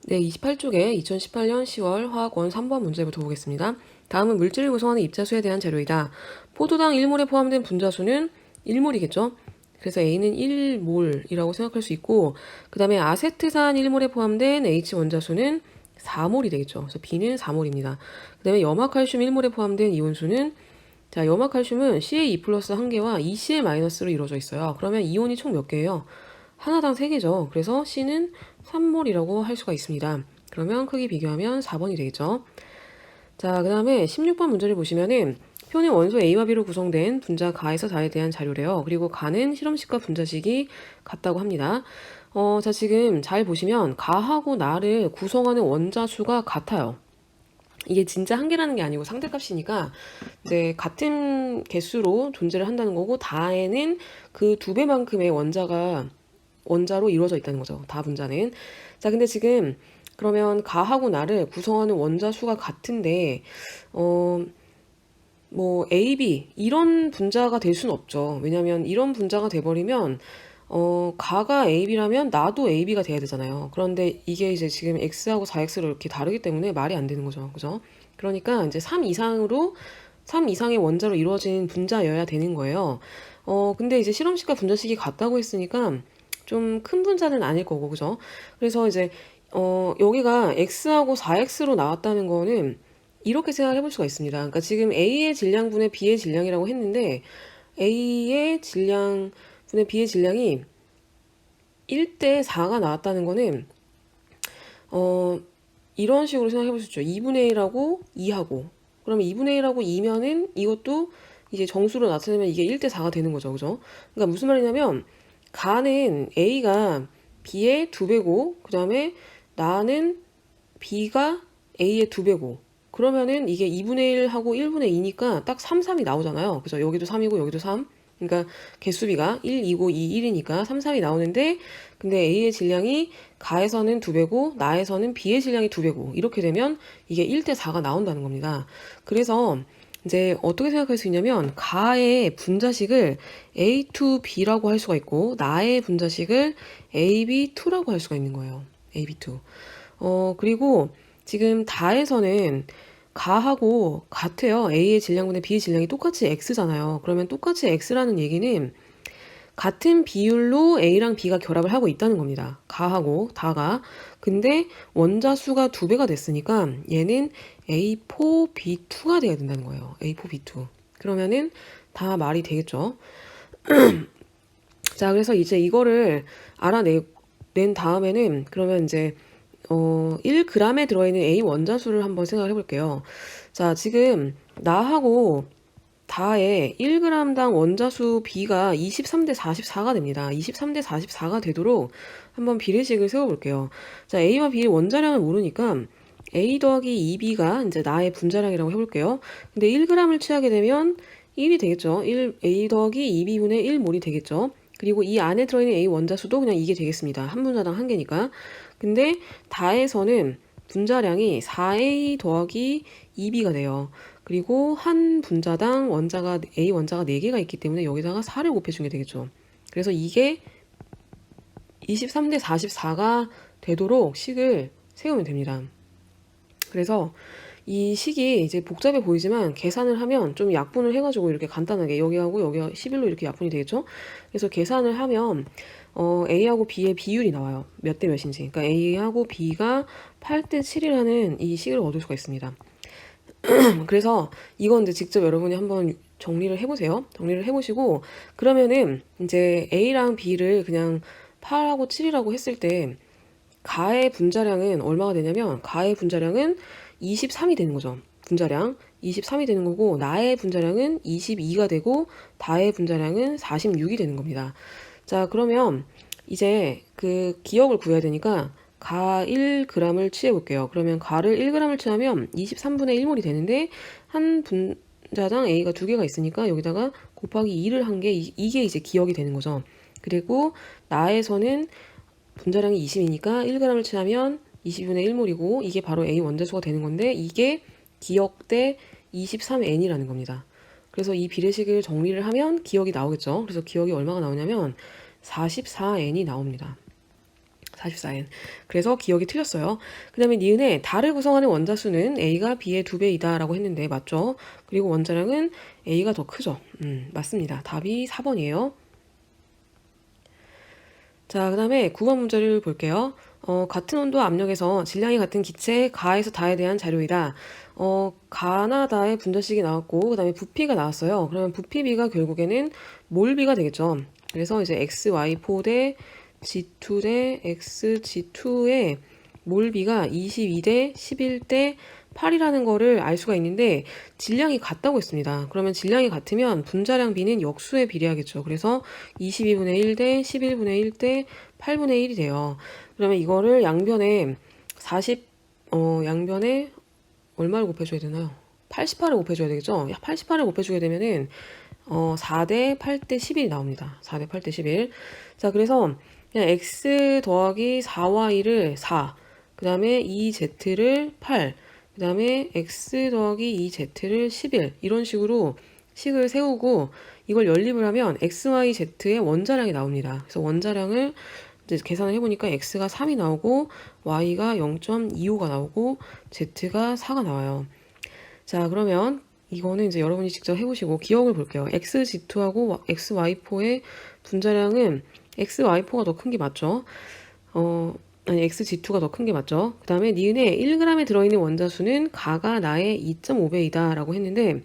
네, 28쪽에 2018년 10월 화학원 3번 문제부터 보겠습니다. 다음은 물질을 구성하는 입자수에 대한 자료이다. 포도당 1몰에 포함된 분자수는 1몰이겠죠? 그래서 A는 1몰이라고 생각할 수 있고, 그 다음에 아세트산 1몰에 포함된 H 원자수는 4몰이 되겠죠. 그래서 B는 4몰입니다. 그 다음에 염화칼슘 1몰에 포함된 이온수는, 자, 염화칼슘은 CA2 플러스 1개와 ECl 마이너스로 이루어져 있어요. 그러면 이온이 총 몇 개예요? 하나당 3개죠. 그래서 C는 3몰이라고 할 수가 있습니다. 그러면 크기 비교하면 4번이 되겠죠. 자, 그 다음에 16번 문제를 보시면은 표는 원소 A와 B로 구성된 분자 가에서 다에 대한 자료래요. 그리고 가는 실험식과 분자식이 같다고 합니다. 자, 지금 잘 보시면 가하고 나를 구성하는 원자수가 같아요. 이게 진짜 한 개라는 게 아니고 상대값이니까 네, 같은 개수로 존재를 한다는 거고 다에는 그 2배만큼의 원자로 이루어져 있다는 거죠. 다 분자는. 자, 근데 지금 그러면 가하고 나를 구성하는 원자 수가 같은데 뭐 A, B 이런 분자가 될 수는 없죠. 왜냐면 이런 분자가 돼버리면 가가 A, B라면 나도 A, B가 돼야 되잖아요. 그런데 이게 이제 지금 X하고 4X로 이렇게 다르기 때문에 말이 안 되는 거죠. 그죠? 그러니까 이제 3 이상의 원자로 이루어진 분자여야 되는 거예요. 근데 이제 실험식과 분자식이 같다고 했으니까 좀 큰 분자는 아닐 거고, 그죠? 그래서 이제, 여기가 X하고 4X로 나왔다는 거는 이렇게 생각을 해볼 수가 있습니다. 그러니까 지금 A의 질량분의 B의 질량이라고 했는데, A의 질량분의 B의 질량이 1대 4가 나왔다는 거는, 이런 식으로 생각해 볼 수 있죠. 2분의 1하고 2하고. 그러면 2분의 1하고 2면은 이것도 이제 정수로 나타내면 이게 1대 4가 되는 거죠. 그죠? 그러니까 무슨 말이냐면, 가는 A가 B의 2배고, 그 다음에 나는 B가 A의 2배고, 그러면은 이게 2분의 1하고 1분의 2니까 딱 3, 3이 나오잖아요. 그죠? 여기도 3이고 여기도 3. 그러니까 개수비가 1, 2고 2, 1이니까 3, 3이 나오는데, 근데 A의 질량이 가에서는 2배고 나에서는 B의 질량이 2배고 이렇게 되면 이게 1대 4가 나온다는 겁니다. 그래서 이제 어떻게 생각할 수 있냐면 가의 분자식을 A2B라고 할 수가 있고 나의 분자식을 AB2라고 할 수가 있는 거예요. AB2. 그리고 지금 다에서는 가하고 같아요. A의 질량분의 B의 질량이 똑같이 X잖아요. 그러면 똑같이 X라는 얘기는 같은 비율로 A랑 B가 결합을 하고 있다는 겁니다. 가하고 다가. 근데 원자 수가 2배가 됐으니까 얘는 A4B2가 돼야 된다는 거예요. A4B2. 그러면은 다 말이 되겠죠. 자, 그래서 이제 이거를 낸 다음에는 그러면 이제 1g에 들어있는 A 원자수를 한번 생각을 해볼게요. 자, 지금 나하고 다의 1g당 원자수 B가 23대 44가 됩니다. 23대 44가 되도록 한번 비례식을 세워볼게요. 자, A와 B의 원자량을 모르니까 A 더하기 2B가 이제 나의 분자량이라고 해볼게요. 근데 1g을 취하게 되면 1이 되겠죠. A 더하기 2B분의 1몰이 되겠죠. 그리고 이 안에 들어있는 A 원자수도 그냥 이게 되겠습니다. 한 분자당 한 개니까. 근데 다에서는 분자량이 4A 더하기 2B가 돼요. 그리고 한 분자당 A 원자가 4개가 있기 때문에 여기다가 4를 곱해준 게 되겠죠. 그래서 이게 23대 44가 되도록 식을 세우면 됩니다. 그래서 이 식이 이제 복잡해 보이지만 계산을 하면 좀 약분을 해가지고 이렇게 간단하게 여기하고 여기가 11로 이렇게 약분이 되겠죠. 그래서 계산을 하면 A하고 B의 비율이 나와요. 몇 대 몇인지. 그러니까 A하고 B가 8대 7이라는 이 식을 얻을 수가 있습니다. 그래서 이건 이제 직접 여러분이 한번 정리를 해보세요. 정리를 해보시고 그러면은 이제 A랑 B를 그냥 8하고 7이라고 했을 때 가의 분자량은 얼마가 되냐면 가의 분자량은 23이 되는 거죠. 분자량 23이 되는 거고 나의 분자량은 22가 되고 다의 분자량은 46이 되는 겁니다. 자, 그러면 이제 그 기억을 구해야 되니까 가 1g을 취해 볼게요. 그러면 가를 1g을 취하면 23분의 1몰이 되는데 한 분자당 A가 2개가 있으니까 여기다가 곱하기 2를 한 게 이게 이제 기억이 되는 거죠. 그리고 나에서는 분자량이 20이니까 1g을 취하면 20분의 1몰이고 이게 바로 A 원자수가 되는 건데 이게 기억대 23N이라는 겁니다. 그래서 이 비례식을 정리를 하면 기억이 나오겠죠. 그래서 기억이 얼마가 나오냐면 44N이 나옵니다. 44n. 그래서 기억이 틀렸어요. 그 다음에 니은에 달을 구성하는 원자수는 A가 B의 2배이다 라고 했는데 맞죠? 그리고 원자량은 A가 더 크죠. 맞습니다. 답이 4번이에요. 자, 그 다음에 9번 문제를 볼게요. 같은 온도 압력에서 질량이 같은 기체 가에서 다에 대한 자료이다. 가나다의 분자식이 나왔고 그 다음에 부피가 나왔어요. 그러면 부피비가 결국에는 몰비가 되겠죠. 그래서 이제 XY4 대 G2 대 XG2의 몰비가 22 대 11 대 8이라는 거를 알 수가 있는데 질량이 같다고 했습니다. 그러면 질량이 같으면 분자량 비는 역수에 비례하겠죠. 그래서 22분의 1 대 11분의 1 대 8분의 1이 돼요. 그러면 이거를 양변에 양변에 얼마를 곱해줘야 되나요? 88을 곱해줘야 되겠죠? 88을 곱해주게 되면은 4대 8대 11이 나옵니다. 4대 8대 11. 자, 그래서 그냥 x 더하기 4y를 4, 그 다음에 2z를 8, 그 다음에 x 더하기 2z를 11 이런 식으로 식을 세우고 이걸 연립을 하면 xyz의 원자량이 나옵니다. 그래서 원자량을 이제 계산을 해보니까 x가 3이 나오고 y가 0.25가 나오고 z가 4가 나와요. 자, 그러면 이거는 이제 여러분이 직접 해보시고 기억을 볼게요. XG2하고 XY4의 분자량은 XY4가 더 큰 게 맞죠? 아니 XG2가 더 큰 게 맞죠? 그 다음에 니은에 1g에 들어있는 원자수는 가가 나의 2.5배이다 라고 했는데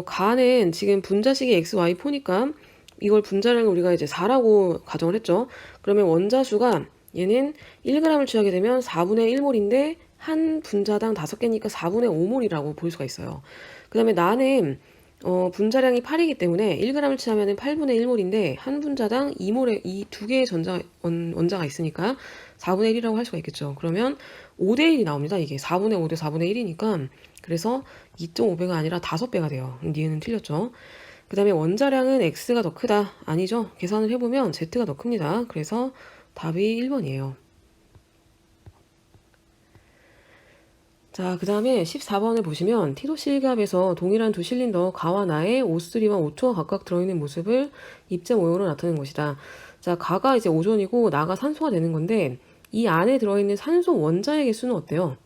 가는 지금 분자식이 XY4니까 이걸 분자량을 우리가 이제 4라고 가정을 했죠. 그러면 원자수가 얘는 1g을 취하게 되면 4분의 1몰인데 한 분자당 5개니까 4분의 5몰이라고 볼 수가 있어요. 그 다음에 나는 분자량이 8이기 때문에 1g을 취하면 8분의 1몰인데 한 분자당 2몰에 이 두 개의 원자가 있으니까 4분의 1이라고 할 수가 있겠죠. 그러면 5대 1이 나옵니다. 이게 4분의 5 대 4분의 1이니까 그래서 2.5배가 아니라 5배가 돼요. 니은은 틀렸죠. 그 다음에 원자량은 X가 더 크다. 아니죠. 계산을 해보면 Z가 더 큽니다. 그래서 답이 1번이에요. 자, 그 다음에 14번을 보시면 티도 실갑에서 동일한 두 실린더 가와 나의 O3와 O2가 각각 들어있는 모습을 입자 모형으로 나타낸 것이다. 자, 가가 이제 오존이고 나가 산소가 되는 건데 이 안에 들어있는 산소 원자의 개수는 어때요?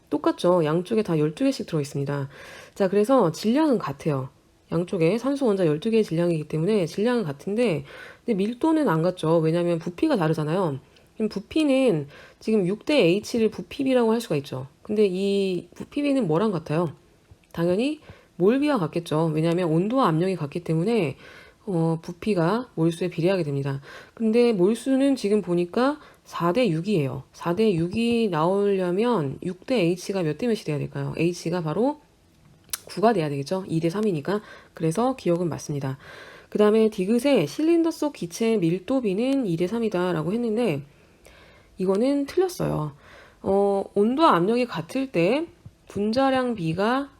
똑같죠. 양쪽에 다 12개씩 들어있습니다. 자, 그래서 질량은 같아요. 양쪽에 산소 원자 12개의 질량이기 때문에 질량은 같은데 근데 밀도는 안 같죠. 왜냐하면 부피가 다르잖아요. 그럼 부피는 지금 6대 H를 부피비라고 할 수가 있죠. 근데 이 부피비는 뭐랑 같아요? 당연히 몰비와 같겠죠. 왜냐하면 온도와 압력이 같기 때문에 부피가 몰수에 비례하게 됩니다. 근데 몰수는 지금 보니까 4대 6이에요. 4대 6이 나오려면 6대 H가 몇 대 몇이 돼야 될까요? H가 바로 9가 돼야 되겠죠. 2대 3이니까. 그래서 기억은 맞습니다. 그 다음에 디귿의 실린더 속 기체의 밀도비는 2대 3이다 라고 했는데 이거는 틀렸어요. 온도와 압력이 같을 때 분자량 비가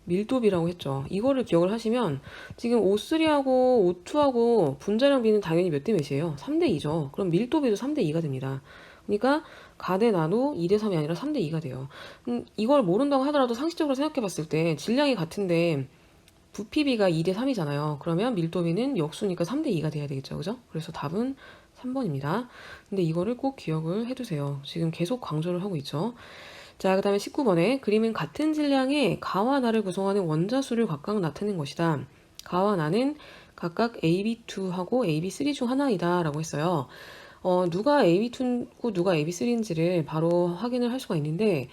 밀도비라고 했죠. 이거를 기억을 하시면 지금 O3하고 O2하고 분자량 비는 당연히 몇 대 몇이에요? 3대 2죠. 그럼 밀도비도 3대 2가 됩니다. 그러니까 가대 나도 2대 3이 아니라 3대 2가 돼요. 이걸 모른다고 하더라도 상식적으로 생각해 봤을 때 질량이 같은데 부피비가 2대 3이잖아요. 그러면 밀도비는 역수니까 3대 2가 돼야 되겠죠. 그죠? 그래서 답은 3번입니다. 근데 이거를 꼭 기억을 해두세요. 지금 계속 강조를 하고 있죠. 자, 그 다음에 19번에 그림은 같은 질량의 가와 나를 구성하는 원자수를 각각 나타낸 것이다. 가와 나는 각각 AB2하고 AB3 중 하나이다 라고 했어요. 누가 AB2고 누가 AB3인지를 바로 확인을 할 수가 있는데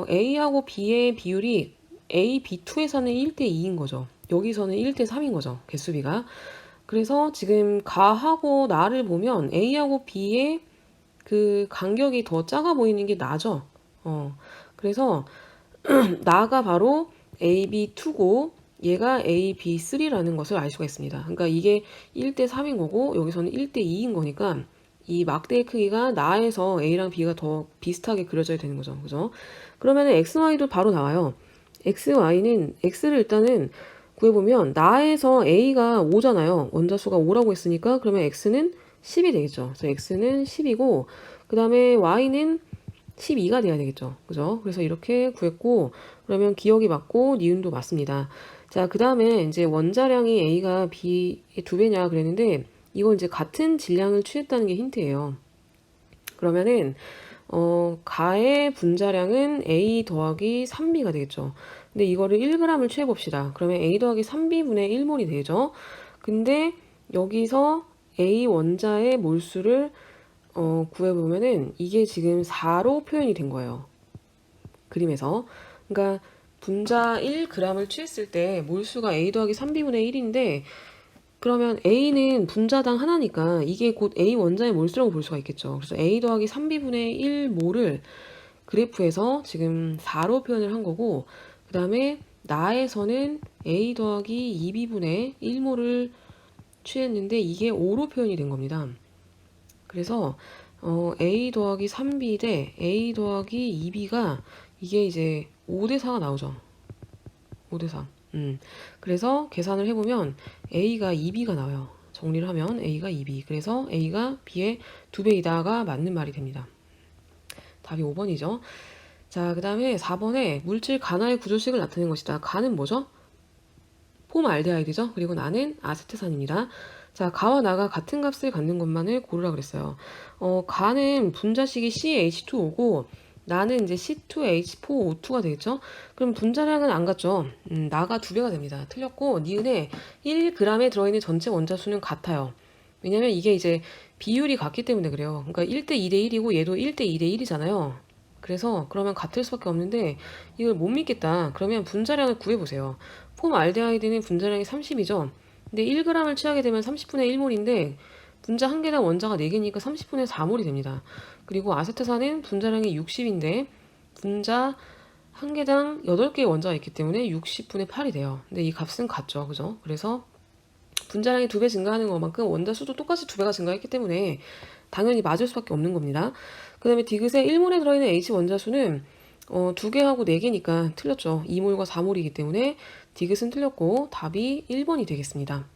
A하고 B의 비율이 A, B2에서는 1대 2인 거죠. 여기서는 1대 3인 거죠. 개수비가. 그래서 지금 가하고 나를 보면 A하고 B의 그 간격이 더 작아 보이는 게 나죠. 그래서 나가 바로 AB2고 얘가 AB3라는 것을 알 수가 있습니다. 그러니까 이게 1대 3인 거고 여기서는 1대 2인 거니까 이 막대의 크기가 나에서 A랑 B가 더 비슷하게 그려져야 되는 거죠. 그죠? 그러면은 XY도 바로 나와요. XY는 X를 일단은 구해보면 나에서 A가 5잖아요. 원자수가 5라고 했으니까 그러면 X는 10이 되겠죠. 그래서 X는 10이고 그 다음에 Y는 12가 돼야 되겠죠. 그죠? 그래서 이렇게 구했고 그러면 기억이 맞고 니은도 맞습니다. 자, 그 다음에 이제 원자량이 A가 B의 2배냐 그랬는데 이건 이제 같은 질량을 취했다는 게 힌트예요. 그러면은 가의 분자량은 A 더하기 3B가 되겠죠. 근데 이거를 1g을 취해봅시다. 그러면 A 더하기 3B분의 1몰이 되죠. 근데 여기서 A 원자의 몰수를 구해보면은 이게 지금 4로 표현이 된 거예요. 그림에서. 그러니까 분자 1g을 취했을 때 몰수가 A 더하기 3B분의 1인데 그러면 A는 분자당 하나니까 이게 곧 A 원자의 몰수라고 볼 수가 있겠죠. 그래서 A 더하기 3B분의 1몰을 그래프에서 지금 4로 표현을 한 거고 그 다음에 나에서는 A 더하기 2B분의 1몰을 취했는데 이게 5로 표현이 된 겁니다. 그래서 A 더하기 3B 대 A 더하기 2B가 이게 이제 5대 4가 나오죠. 5대 4. 그래서 계산을 해보면 A가 2B가 나와요. 정리를 하면 A가 2B. 그래서 A가 B의 2배이다가 맞는 말이 됩니다. 답이 5번이죠. 자, 그 다음에 4번에 물질 가나의 구조식을 나타낸 것이다. 가는 뭐죠? 폼알데하이드죠. 그리고 나는 아세트산입니다. 자, 가와 나가 같은 값을 갖는 것만을 고르라 그랬어요. 가는 분자식이 CH2O고 나는 이제 C2H4O2가 되겠죠? 그럼 분자량은 안 같죠? 나가 2배가 됩니다. 틀렸고 니은에 1g에 들어있는 전체 원자수는 같아요. 왜냐면 이게 이제 비율이 같기 때문에 그래요. 그러니까 1대 2대 1이고 얘도 1대 2대 1이잖아요. 그래서 그러면 같을 수밖에 없는데 이걸 못 믿겠다. 그러면 분자량을 구해보세요. 폼 알데하이드는 분자량이 30이죠. 근데 1g을 취하게 되면 30분의 1몰인데 분자 한 개당 원자가 4개니까 30분의 4몰이 됩니다. 그리고 아세트산은 분자량이 60인데 분자 한 개당 8개의 원자가 있기 때문에 60분의 8이 돼요. 근데 이 값은 같죠. 그죠? 그래서 분자량이 2배 증가하는 것만큼 원자 수도 똑같이 2배가 증가했기 때문에 당연히 맞을 수밖에 없는 겁니다. 그 다음에 디귿의 1몰에 들어있는 H 원자수는 2개하고 4개니까 틀렸죠. 2몰과 4몰이기 때문에 디귿은 틀렸고 답이 1번이 되겠습니다.